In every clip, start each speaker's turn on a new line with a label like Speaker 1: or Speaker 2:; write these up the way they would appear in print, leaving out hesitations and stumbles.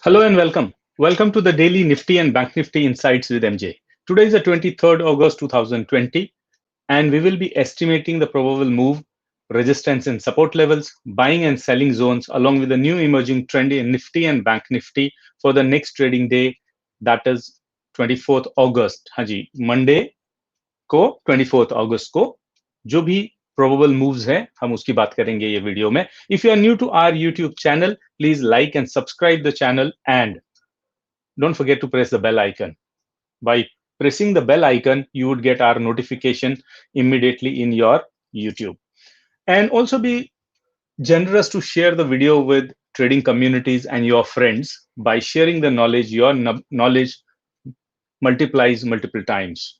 Speaker 1: Hello and welcome. Welcome to the daily Nifty and Bank Nifty Insights with MJ. Today is the 23rd August 2020, and we will be estimating the probable move, resistance and support levels, buying and selling zones, along with the new emerging trend in Nifty and Bank Nifty for the next trading day, that is 24th August. हाँ जी, Monday को 24th अगस्त को जो भी probable moves हैं हम उसकी बात करेंगे ये वीडियो में. If you are new to our YouTube channel, please like and subscribe the channel and don't forget to press the bell icon. By pressing the bell icon, you would get our notification immediately in your YouTube. And also be generous to share the video with trading communities and your friends. By sharing the knowledge, your knowledge multiplies multiple times.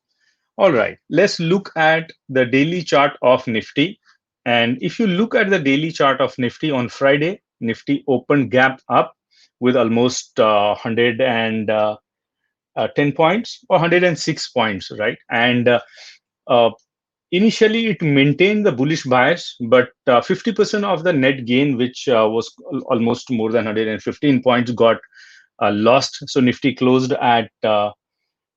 Speaker 1: All right, let's look at the daily chart of Nifty. And if you look at the daily chart of Nifty on Friday, Nifty opened gap up with almost 110 points or 106 points, right? And uh, initially it maintained the bullish bias, but 50% of the net gain, which was almost more than 115 points, got lost. So Nifty closed at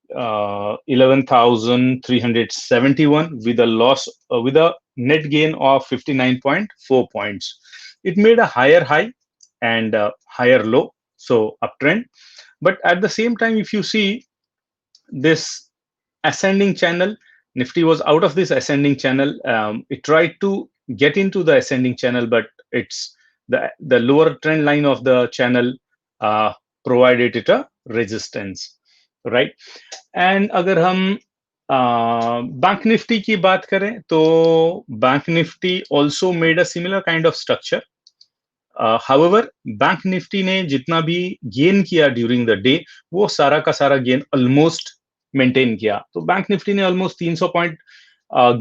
Speaker 1: 11,371 with a loss, with a net gain of 59.4 points. It made a higher high and a higher low, so uptrend. But at the same time, if you see this ascending channel, Nifty was out of this ascending channel. It tried to get into the ascending channel, but it's the lower trend line of the channel provided it a resistance, right? And अगर हम bank Nifty की बात करें तो bank Nifty also made a similar kind of structure. However bank Nifty ने जितना भी gain किया ड्यूरिंग द डे, वो सारा का सारा गेन ऑलमोस्ट मेंटेन किया. तो बैंक निफ्टी ने ऑलमोस्ट 300 पॉइंट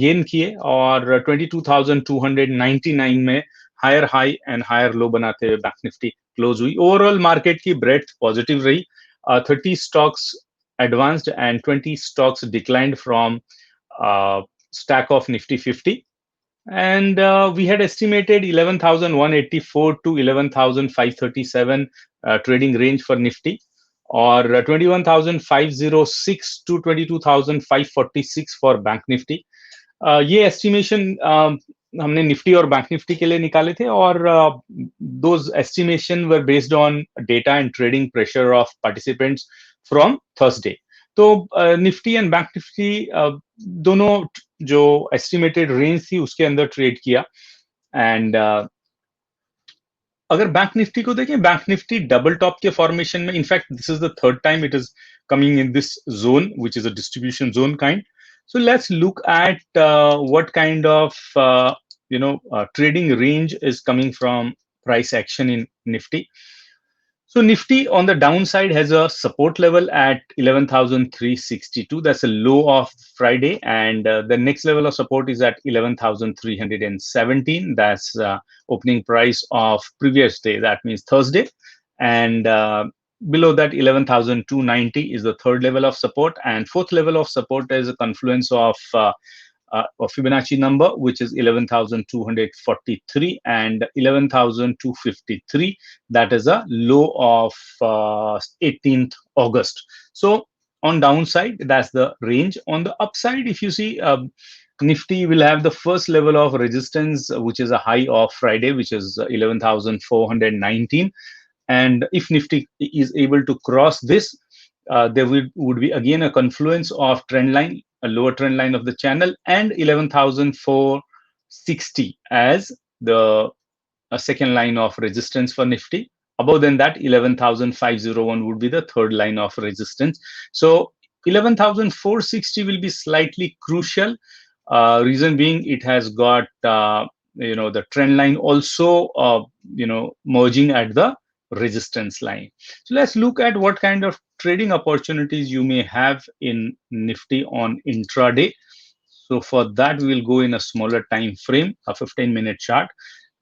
Speaker 1: गेन किए और 22,299 में higher high and higher low बनाते हुए बैंक निफ्टी क्लोज हुई. ओवरऑल मार्केट की ब्रेड्थ पॉजिटिव रही. 30 stocks advanced and 20 stocks declined from stack of Nifty 50. And we had estimated 11,184 to 11,537 trading range for Nifty, or 21,506 to 22,546 for Bank Nifty. ये estimation हमने Nifty और bank Nifty के लिए निकाले थे, और those estimation were based on data and trading pressure of participants from Thursday. तो Nifty and bank Nifty दोनों जो एस्टिमेटेड रेंज थी उसके अंदर ट्रेड किया. एंड अगर बैंक निफ्टी को देखें, बैंक निफ्टी डबल टॉप के फॉर्मेशन में, in fact this is the third time it is coming in this zone, which is a distribution zone kind. So let's look at what kind of trading range is coming from price action in Nifty. So Nifty on the downside has a support level at 11,362. That's a low of Friday, and the next level of support is at 11,317. That's opening price of previous day. That means Thursday, and below that 11,290 is the third level of support, and fourth level of support is a confluence of Fibonacci number, which is 11,243 and 11,253. That is a low of 18th August. So on downside, that's the range. On the upside, if you see, Nifty will have the first level of resistance, which is a high of Friday, which is 11,419. And if Nifty is able to cross this, there would be again a confluence of trend line, a lower trend line of the channel, and 11,460 as the second line of resistance for Nifty. Above than that, 11,501 would be the third line of resistance. So 11,460 will be slightly crucial. Reason being, it has got the trend line also merging at the resistance line. So let's look at what kind of trading opportunities you may have in Nifty on intraday. So for that, we will go in a smaller time frame, a 15-minute chart.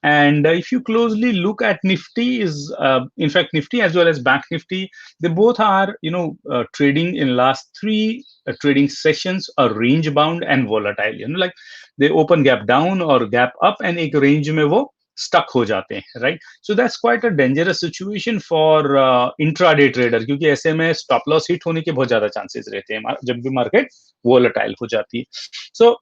Speaker 1: And if you closely look at Nifty, is in fact Nifty as well as Bank Nifty, they both are trading in last three trading sessions are range bound and volatile. Like they open gap down or gap up, and एक range में वो stuck हो जाते हैं, right? So that's quite a dangerous situation for intraday trader, क्योंकि ऐसे में stop loss hit होने के बहुत ज्यादा चांसेस रहते हैं जब भी मार्केट वोलेटाइल हो जाती है। सो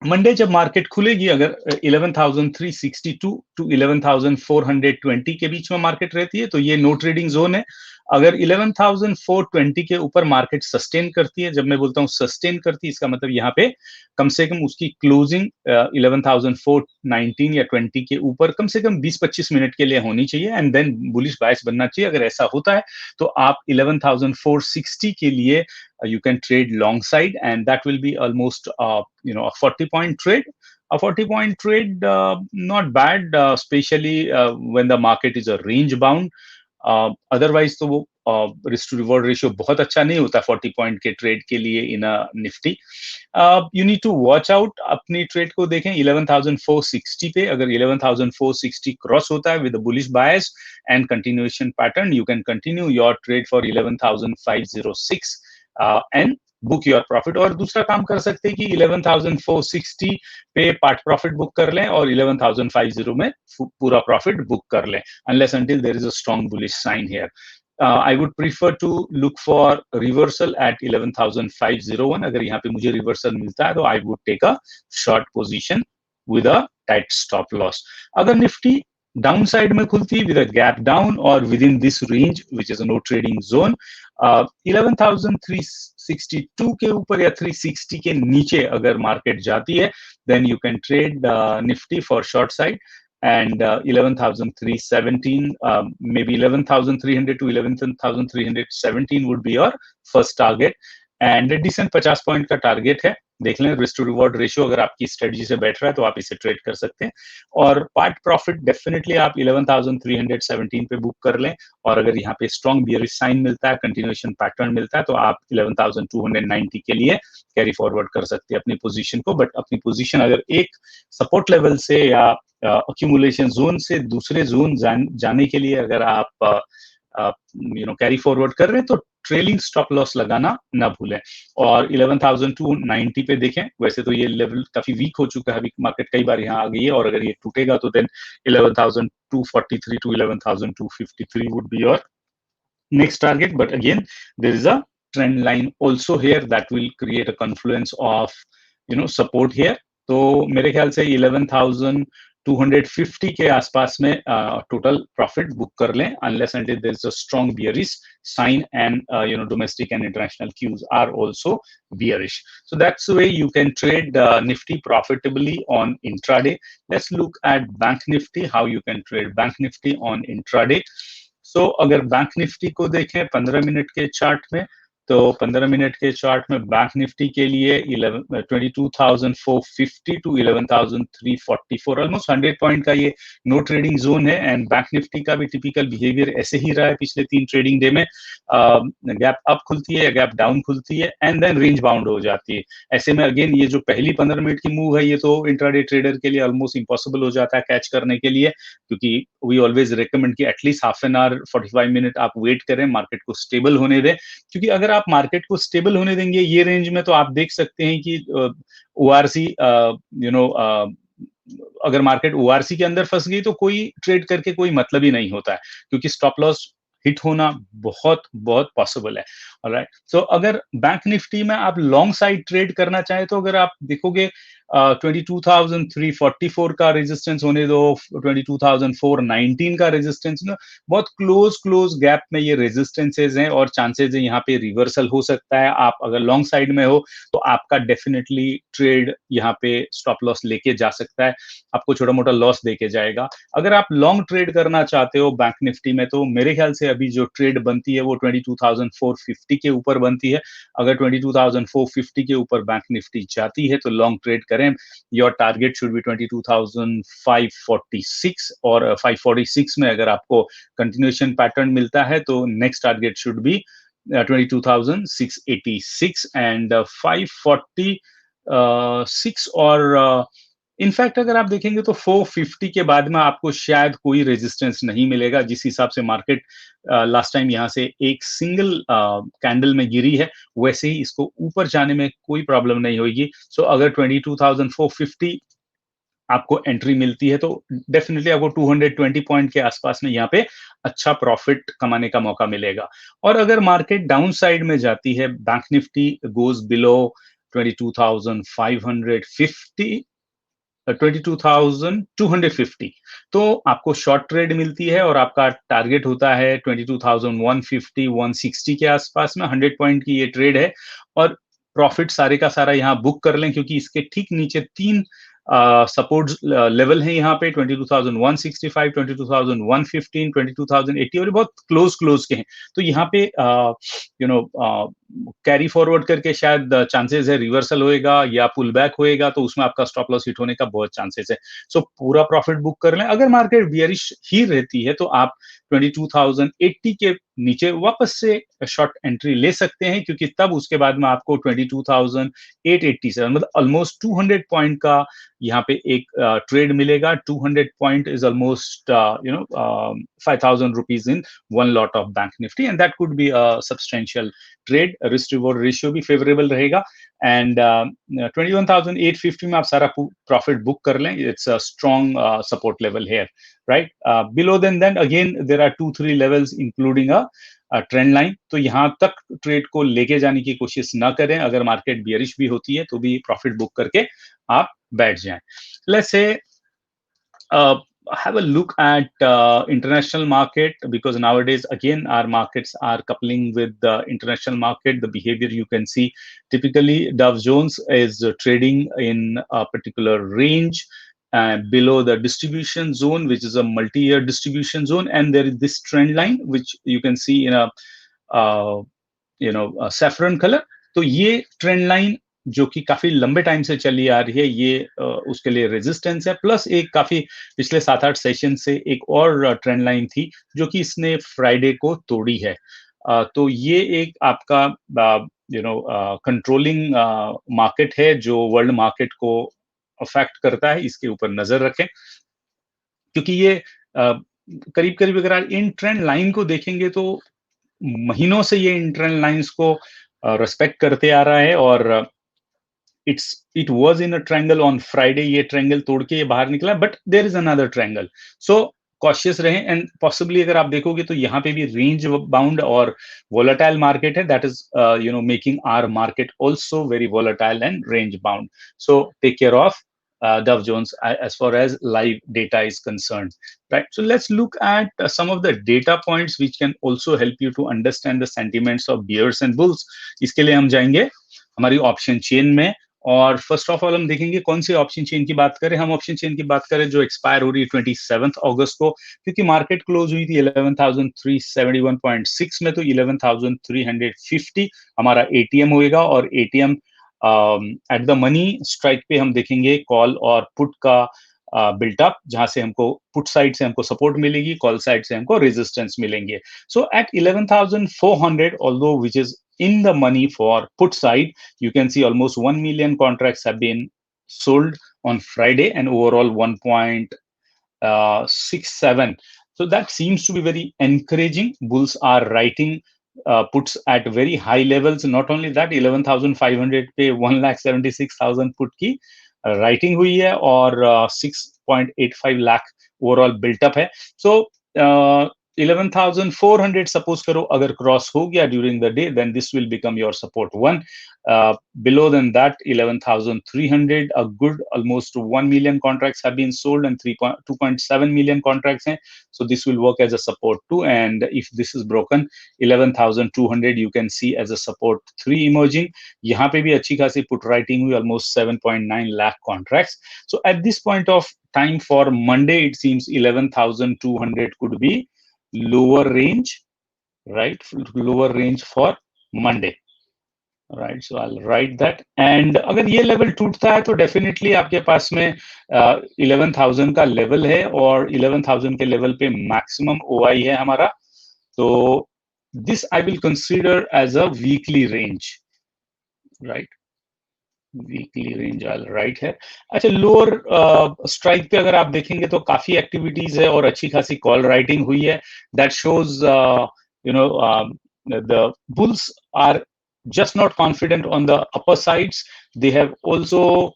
Speaker 1: मंडे जब मार्केट खुलेगी, अगर 11,362 टू 11,420 के बीच में मार्केट रहती है, तो ये नो ट्रेडिंग जोन है। अगर 11,420 के ऊपर मार्केट सस्टेन करती है, जब मैं बोलता हूँ सस्टेन करती है, इसका मतलब यहाँ पे कम से कम उसकी क्लोजिंग 11,419 या 20 के ऊपर कम से कम 20-25 मिनट के लिए होनी चाहिए, एंड देन बुलिश बायस बनना चाहिए। अगर ऐसा होता है तो आप 11,460 के लिए you can trade long side, and that will be almost a 40-point trade. A 40-point trade, not bad, especially when the market is a range bound. Otherwise तो वो रिस्क टू रिवॉर्ड रेशियो बहुत अच्छा नहीं होता 40 point के trade के लिए in a Nifty. You need to watch out, अपनी ट्रेड को देखें 11,460 पे। अगर 11,460 क्रॉस होता है with bullish bias and continuation pattern, you can continue your trade for 11,506 and book your profit. और दूसरा काम कर सकते हैं कि 11,460 पे पार्ट प्रॉफिट बुक कर लें और 11,500 में पूरा प्रॉफिट बुक कर लें, unless until there is a strong bullish sign here. I would prefer to look for reversal at 11,501. अगर यहाँ पे मुझे रिवर्सल मिलता है तो I would take a short position with a tight stop loss. अगर निफ्टी डाउन साइड में खुलती विद अ गैप डाउन और with in this range which is a no trading zone, 11,362 के ऊपर या 360 के नीचे अगर मार्केट जाती है, then you can trade Nifty for short side, and 11,317, maybe 11,300 to 11,317 would be your first target, and decent 50 point का टारगेट है। देख लें रिस्क टू रिवॉर्ड रेशियो अगर आपकी स्ट्रेटजी से बैठ रहा है तो आप इसे ट्रेड कर सकते हैं। और पार्ट प्रॉफिट डेफिनेटली आप 11,317 पे बुक कर लें, और अगर यहाँ पे स्ट्रॉन्ग बियरिश साइन मिलता है, कंटिन्यूएशन पैटर्न मिलता है, तो आप 11,290 के लिए कैरी फॉरवर्ड कर सकते हैं अपनी पोजीशन को। बट अपनी पोजीशन अगर एक सपोर्ट लेवल से या अक्यूमुलेशन जोन से दूसरे जोन जाने के लिए अगर आप कैरी फॉरवर्ड कर रहे हैं, तो ट्रेलिंग स्टॉप लॉस लगाना ना भूलें। और 11,290 पे देखें, वैसे तो ये लेवल काफी वीक हो चुका है, अभी मार्केट कई बार यहाँ आ गई है, और अगर ये टूटेगा तो then 11,243 to 11,253 would be your next target. But again, there is a trend line also here that will create a confluence of support here. तो मेरे ख्याल से 11,250 के आसपास में टोटल प्रॉफिट बुक कर लें, unless until there is a strong bearish sign and domestic and international cues are also bearish. So that's the way you can trade Nifty profitably on intraday. Let's look at Bank Nifty, how you can trade Bank Nifty on intraday. सो अगर bank Nifty को देखें 15 minute के chart में, तो 15 minute के chart में bank Nifty के लिए 22,450 टू 11,344, ऑलमोस्ट 100 पॉइंट का ये नो ट्रेडिंग जोन है। एंड बैंक निफ्टी का भी टिपिकल बिहेवियर ऐसे ही रहा है पिछले 3 ट्रेडिंग डे में। गैप अप खुलती है या गैप डाउन खुलती है एंड देन रेंज बाउंड हो जाती है। ऐसे में अगेन ये जो पहली 15 मिनट की मूव है, ये तो इंट्राडे ट्रेडर के लिए ऑलमोस्ट इम्पॉसिबल हो जाता है कैच करने के लिए, क्योंकि वी ऑलवेज रिकमेंड कि at least half an hour 45 minute आप वेट करें, मार्केट को स्टेबल होने दें। क्योंकि अगर आप मार्केट को स्टेबल होने देंगे ये रेंज में, तो आप देख सकते हैं कि ओआरसी अगर मार्केट ओआरसी के अंदर फंस गई तो कोई ट्रेड करके कोई मतलब ही नहीं होता है, क्योंकि स्टॉप लॉस हिट होना बहुत बहुत पॉसिबल है। ऑलराइट, सो अगर बैंक निफ्टी में आप लॉन्ग साइड ट्रेड करना चाहें, तो अगर आप देखोगे 22,344 का रेजिस्टेंस होने दो, 22,419 का रेजिस्टेंस, बहुत क्लोज गैप में ये रेजिस्टेंसेज हैं, और चांसेस है यहाँ पे रिवर्सल हो सकता है। आप अगर लॉन्ग साइड में हो तो आपका डेफिनेटली ट्रेड यहाँ पे स्टॉप लॉस लेके जा सकता है, आपको छोटा मोटा लॉस देके जाएगा। अगर आप लॉन्ग ट्रेड करना चाहते हो बैंक निफ्टी में, तो मेरे ख्याल से अभी जो ट्रेड बनती है वो 22,450 के ऊपर बनती है। अगर 22,450 के ऊपर बैंक निफ्टी जाती है तो लॉन्ग ट्रेड करें। योर टारगेट शुड बी 22,546, और 546 में अगर आपको कंटिन्यूएशन पैटर्न मिलता है तो next target should be 22,686 and 546। और इनफैक्ट अगर आप देखेंगे तो 450 के बाद में आपको शायद कोई रेजिस्टेंस नहीं मिलेगा, जिस हिसाब से मार्केट लास्ट टाइम यहाँ से एक सिंगल कैंडल में गिरी है, वैसे ही इसको ऊपर जाने में कोई प्रॉब्लम नहीं होगी। सो अगर 22,450 आपको एंट्री मिलती है, तो डेफिनेटली आपको 220 पॉइंट के आसपास में यहाँ पे अच्छा प्रॉफिट कमाने का मौका मिलेगा। और अगर मार्केट डाउन साइड में जाती है, बैंक निफ्टी गोज बिलो 22,550, 22,250, तो आपको शॉर्ट ट्रेड मिलती है और आपका टारगेट होता है 22,150, 160 के आसपास में। 100 पॉइंट की ये ट्रेड है और प्रॉफिट सारे का सारा यहाँ बुक कर लें, क्योंकि इसके ठीक नीचे तीन सपोर्ट लेवल है यहाँ पे, 22,165, 22,115, 22,080, और ये बहुत क्लोज क्लोज के हैं। तो यहाँ पे कैरी फॉरवर्ड करके शायद चांसेस है रिवर्सल होएगा या पुल बैक होएगा, तो उसमें आपका स्टॉप लॉस हिट होने का बहुत चांसेस है। सो पूरा प्रॉफिट बुक कर लें। अगर मार्केट बियरिश ही रहती है तो आप 22,080 के नीचे वापस से शॉर्ट एंट्री ले सकते हैं, क्योंकि तब उसके बाद में आपको 22,887, मतलब ऑलमोस्ट 200 पॉइंट का यहाँ पे एक ट्रेड मिलेगा। 200 point is almost 5,000 rupees in one lot of bank Nifty, and that could be a substantial trade. Risk reward ratio भी फेवरेबल रहेगा, एंड 21,850 में आप सारा प्रॉफिट बुक कर लें। It's a strong support level here, right? Below then again there are 2-3 levels including trend line. तो यहां तक ट्रेड को लेके जाने की कोशिश ना करें। अगर मार्केट बियरिश भी होती है तो भी प्रॉफिट बुक करके आप बैठ जाएं। Let's say have a look at international market, because nowadays again our markets are coupling with the international market. The behavior you can see, typically Dow Jones is trading in a particular range below the distribution zone, which is a multi-year distribution zone, and there is this trend line which you can see in a saffron color. तो ये trend line जो कि काफी लंबे time से चली आ रही है, ये उसके लिए रेजिस्टेंस है। प्लस एक काफी पिछले 7-8 सेशन से एक और ट्रेंड लाइन थी जो कि इसने फ्राइडे को तोड़ी है। तो ये एक आपका कंट्रोलिंग मार्केट है जो वर्ल्ड मार्केट को अफेक्ट करता है। इसके ऊपर नजर रखें, क्योंकि ये करीब करीब अगर आप इन ट्रेंड लाइन को देखेंगे तो महीनों से ये इन ट्रेंड लाइंस को रेस्पेक्ट करते आ रहा है, और it was in a triangle on Friday. ये ट्रायंगल तोड़ के ये बाहर निकला, but there is another triangle. So cautious रहें, एंड पॉसिबली अगर आप देखोगे तो यहाँ पे भी रेंज बाउंड और वोलेटाइल मार्केट है। That is making our market also very volatile and range bound. So take care of Dow Jones as far as live data is concerned, right? So let's look at some of the data points which can also help you to understand the sentiments of bears and bulls. इसके लिए हम जाएंगे हमारी option chain में, और first of all हम देखेंगे कौन सी ऑप्शन चेन की बात करें। हम ऑप्शन चेन की बात करें जो एक्सपायर हो रही है 27 अगस्त को, क्योंकि मार्केट क्लोज हुई थी 11,371.6 में, तो 11,350 हमारा एटीएम होएगा, और ATM at the money strike पे हम देखेंगे कॉल और पुट का बिल्टअप, जहां से हमको पुट साइड से हमको सपोर्ट मिलेगी, कॉल साइड से हमको रेजिस्टेंस मिलेंगे। सो eight 11,400, although which is in the money for put side, you can see almost 1 million contracts have been sold on Friday, and overall 1.67. So that seems to be very encouraging. Bulls are writing puts at very high levels. Not only that, 11,500 पे 1,76,000 put की writing हुई है, और 6.85 lakh overall built up है। सो 11,400 suppose करो अगर cross हो गया during the day, then this will become your support 1। below than that, 11,300, a good almost 1 million contracts have been sold, and 2.7 million contracts हैं, so this will work as a support 2, and if this is broken 11,200 you can see as a support 3 emerging। यहाँ पे भी अच्छी खासी put writing हुई, almost 7.9 lakh contracts। So at this point of time for Monday, it seems 11,200 could be lower range, right? Lower range for Monday, right? So I'll write that, and अगर ये level टूटता है तो definitely आपके पास में 11,000 का level है, और 11,000 के लेवल पे मैक्सिमम ओआई है हमारा। तो this I will consider as a weekly range, right? Weekly range I right है। अच्छा, लोअर स्ट्राइक पे अगर आप देखेंगे तो काफी एक्टिविटीज है और अच्छी खासी कॉल राइटिंग हुई है। That shows the bulls are just not confident on the upper sides. They have also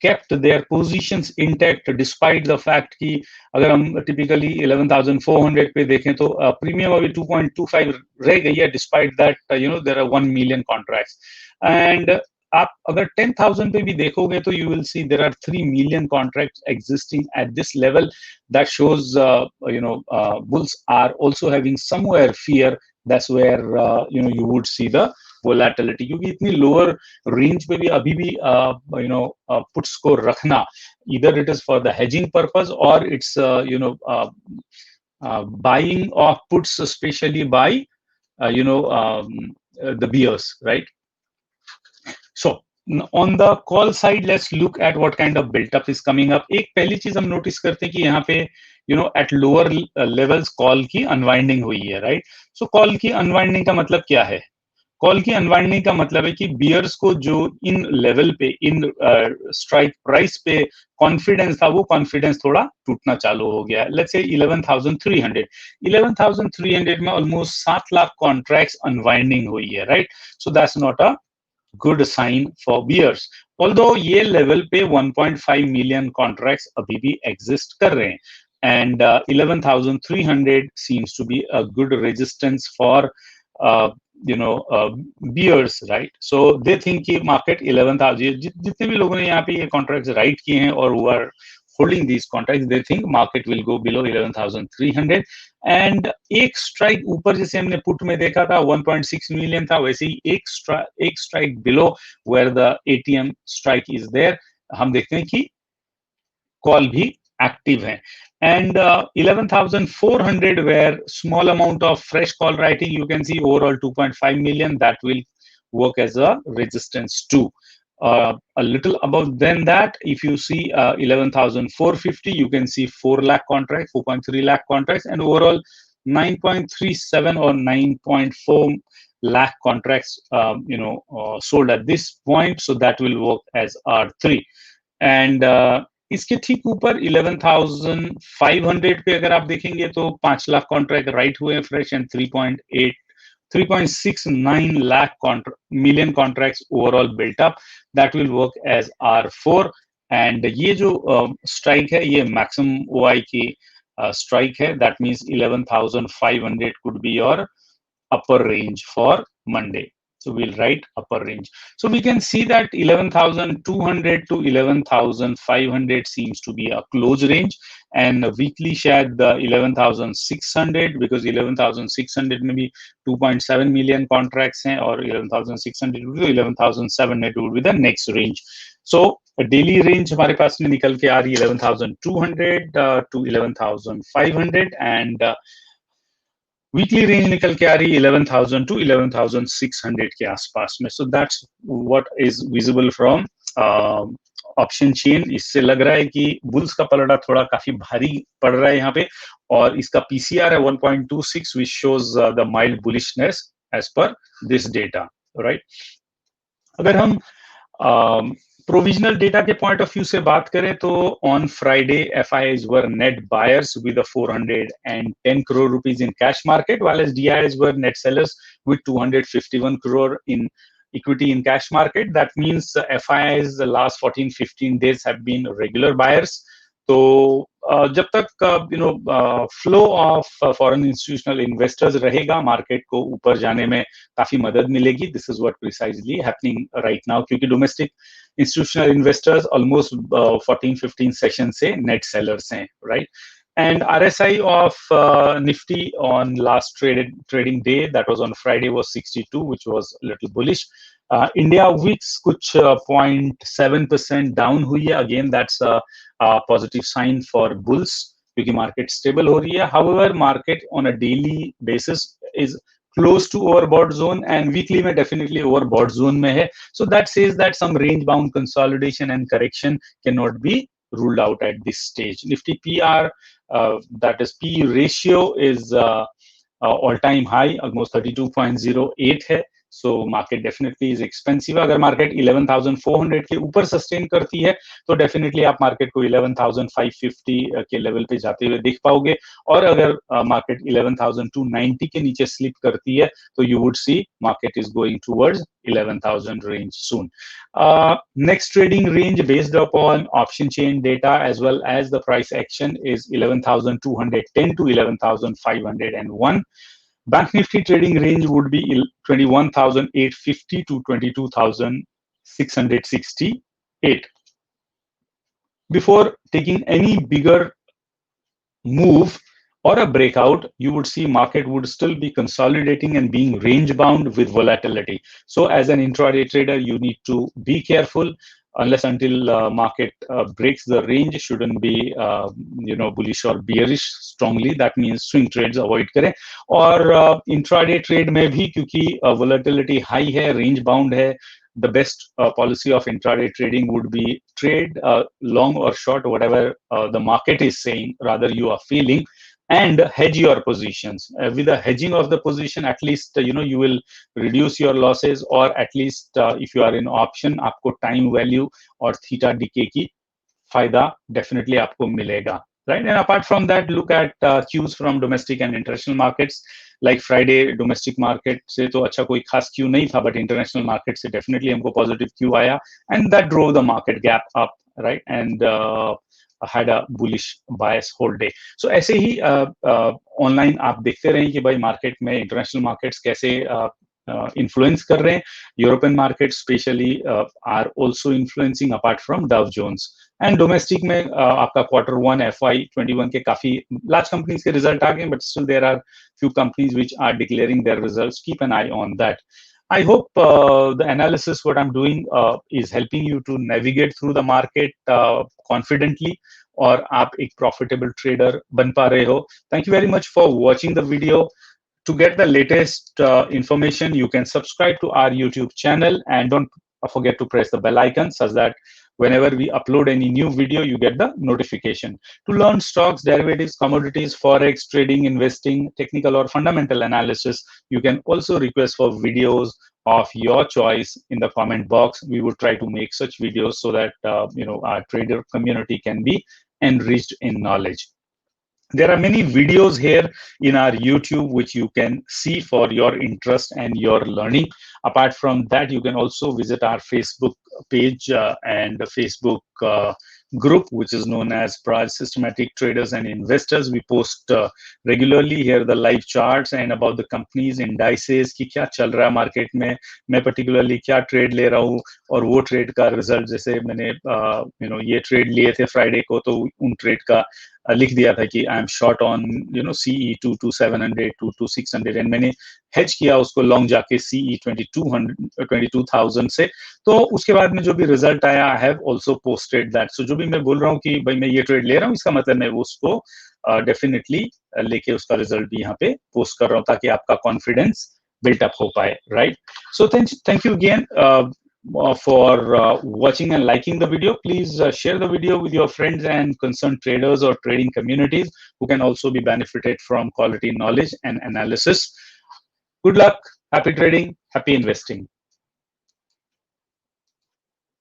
Speaker 1: kept their positions intact despite the fact कि अगर हम typically 11,400 पे देखें तो premium अभी 2.25 रह गई है despite that there are 1 million contracts and आप अगर 10,000 पे भी देखोगे तो you will see there are 3 million contracts existing at this level. That shows bulls are also having somewhere fear. That's where you would see the volatility, क्योंकि इतनी lower range पे भी अभी भी puts को रखना, either it is for the hedging purpose or it's buying of puts especially by the bears, right? So on the call side, let's look at what kind of built up is coming up. एक पहली चीज हम notice करते हैं कि यहाँ पे at lower levels call की अनवाइंडिंग हुई है, राइट? सो कॉल की अनवाइंडिंग का मतलब क्या है? कॉल की अनवाइंडिंग का मतलब है कि बियर्स को जो इन लेवल पे, इन स्ट्राइक प्राइस पे कॉन्फिडेंस था, वो कॉन्फिडेंस थोड़ा टूटना चालू हो गया है. लेट्स से 11,300 में ऑलमोस्ट 7 लाख कॉन्ट्रैक्ट्स अनवाइंडिंग हुई है, right? So that's not a good sign for bears. Although ये level पे 1.5 million contracts अभी भी exist कर रहे हैं, and 11,300 seems to be a good resistance for bears, right? So they think कि market 11,000, जितने भी लोगों ने यहाँ पे ये contracts write किए हैं और who are holding these contracts, they think market will go below 11,300. And एक स्ट्राइक ऊपर जैसे हमने पुट में देखा था 1.6 मिलियन था, वैसे ही एक strike below where the ATM strike is there, हम देखते हैं कि कॉल भी एक्टिव है. And 11,400 where small amount of fresh call writing, you can see overall 2.5 million, that will work as a resistance too. A little above than that, if you see 11,450, you can see 4 lakh contracts, 4.3 lakh contracts, and overall 9.37 or 9.4 lakh contracts sold at this point. So that will work as R3. And इसके ठीक ऊपर 11,500 पे अगर आप देखेंगे तो 5 lakh contract right हुए हैं fresh, and 3.69 lakh million contracts overall built up. That will work as R4. And ये जो strike है, ये maximum OI की strike है. That means 11,500 could be your upper range for Monday. So we'll write upper range. So we can see that 11,200 to 11,500 seems to be a close range, and weekly shared the 11,600, because 11,600 में भी 2.7 million contracts हैं, और 11,600 to 11,700 would be the next range. So a daily range हमारे पास में निकल के आ रही 11,200 to 11,500, and weekly range निकल के आ रही 11,000 टू 11,600 के आसपास में. So that's what is visible from option chain. इससे लग रहा है कि बुल्स का पलड़ा थोड़ा काफी भारी पड़ रहा है यहाँ पे, और इसका पीसीआर है 1.26 which shows the mild bullishness as per this data, right? अगर हम प्रोविजनल डेटा के पॉइंट ऑफ व्यू से बात करें तो on Friday FIIs were net buyers with a 410 crore rupees in cash market, while as DIIs were net sellers with 251 crore in equity in cash market. That means FIIs the last 14-15 days have been regular buyers. तो जब तक flow of foreign institutional investors रहेगा, market को ऊपर जाने में काफी मदद मिलेगी. This is what precisely happening right now, क्योंकि domestic institutional investors almost 14-15 session से नेट सेलर्स हैं, right? And RSI of Nifty on last trading day, that was on Friday, was 62, which was a little bullish. India Wix कुछ 0.7% down हुई है. Again, that's a positive sign for bulls क्योंकि market stable हो रही है. However, market on a daily basis is close to overbought zone, and weekly में definitely overbought zone में है. So that says that some range bound consolidation and correction cannot be ruled out at this stage. Nifty PR, that is P ratio, is all-time high, almost 32.08 है. So market definitely is expensive. अगर market 11,400 के ऊपर sustain करती है तो definitely आप market को 11,550 के लेवल पे जाते हुए देख पाओगे. और अगर मार्केट 11,290 के नीचे स्लिप करती है तो you would see market is going towards 11,000 range soon. Next trading range based upon option chain data as well as the price action is 11,210 to 11,501. Bank Nifty trading range would be 21,850 to 22,668. Before taking any bigger move or a breakout, you would see market would still be consolidating and being range bound with volatility. So as an intraday trader, you need to be careful. Unless until market breaks the range, shouldn't be bullish or bearish strongly. That means swing trades avoid करें. और intraday trade में भी क्योंकि volatility high है, range bound है, the best policy of intraday trading would be trade long or short, whatever the market is saying, rather you are feeling, and hedge your positions. With the hedging of the position, at least you will reduce your losses, or at least if you are in option, आपको time value और theta decay की फायदा definitely आपको मिलेगा. Right? And apart from that, look at cues from domestic and international markets. Like Friday, domestic market से तो अच्छा कोई खास क्यू नहीं था, but international market से definitely हमको positive क्यू आया, and that drove the market gap up, right? And had a bullish bias whole day. So ऐसे ही ऑनलाइन आप देखते रहें कि भाई मार्केट में इंटरनेशनल मार्केट्स कैसे इन्फ्लुएंस कर रहे हैं. European market specially are also influencing apart from Dow Jones. And domestic में आपका Q1 FY21 के काफी लार्ज कंपनीज के रिजल्ट आ गए, but still there are few companies which are declaring their results. Keep an eye on that. I hope the analysis what I'm doing is helping you to navigate through the market confidently, और आप एक profitable trader बन पा रहे हो. Thank you very much for watching the video. To get the latest information, you can subscribe to our YouTube channel, and don't forget to press the bell icon such that whenever we upload any new video, you get the notification. To learn stocks, derivatives, commodities, forex, trading, investing, technical or fundamental analysis, you can also request for videos of your choice in the comment box. We would try to make such videos so that our trader community can be enriched in knowledge. There are many videos here in our YouTube which you can see for your interest and your learning. Apart from that, you can also visit our Facebook page and Facebook group, which is known as Praj Systematic Traders and Investors. We post regularly here the live charts and about the companies, indices कि क्या चल रहा है market में, मैं particularly क्या trade ले रहा हूँ, और वो ट्रेड का रिजल्ट, जैसे मैंने ये ट्रेड लिए थे फ्राइडे को, तो उन ट्रेड का लिख दिया था कि I am short on CE 22,700 to 600, and मैंने हेज किया उसको लॉन्ग जाके CE 22,000 से. तो उसके बाद में जो भी रिजल्ट आया, I have also posted that. So जो भी मैं बोल रहा हूँ कि भाई मैं ये ट्रेड ले रहा हूँ, इसका मतलब मैं उसको डेफिनेटली लेके उसका रिजल्ट भी यहाँ पे पोस्ट कर रहा हूँ, ताकि आपका कॉन्फिडेंस बिल्ट अप हो पाए. Right? So thank you again for watching and liking the video. Please share the video with your friends and concerned traders or trading communities who can also be benefited from quality knowledge and analysis. Good luck, happy trading, happy investing.